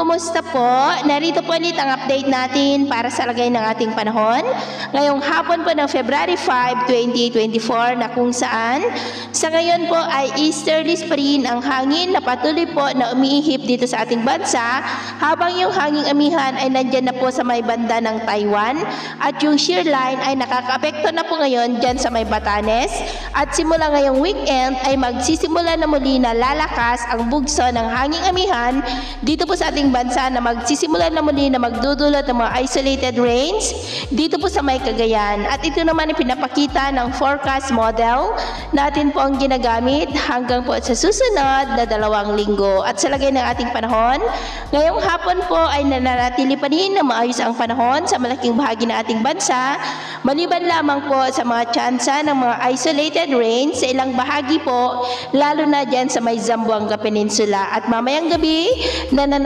Kumusta po? Narito po ulit ang update natin para sa lagay ng ating panahon. Ngayong hapon po ng February 5, 2024 na kung saan sa ngayon po ay easterlies pa rin ang hangin na patuloy po na umiihip dito sa ating bansa habang yung hanging amihan ay nandyan na po sa may banda ng Taiwan at yung shear line ay nakakaapekto na po ngayon dyan sa may Batanes at simula ngayong weekend ay magsisimula na muli na lalakas ang bugso ng hanging amihan dito po sa ating bansa na magsisimula na muli na magdudulot ng mga isolated rains dito po sa may Cagayan. At ito naman ay pinapakita ng forecast model natin po ang ginagamit hanggang po sa susunod na 2 linggo. At sa lagay ng ating panahon, ngayong hapon po ay nananatili pa rin na maayos ang panahon sa malaking bahagi ng ating bansa, maliban lamang po sa mga tsansa ng mga isolated rains sa ilang bahagi po, lalo na dyan sa may Zamboanga Peninsula. At mamayang gabi, nananatili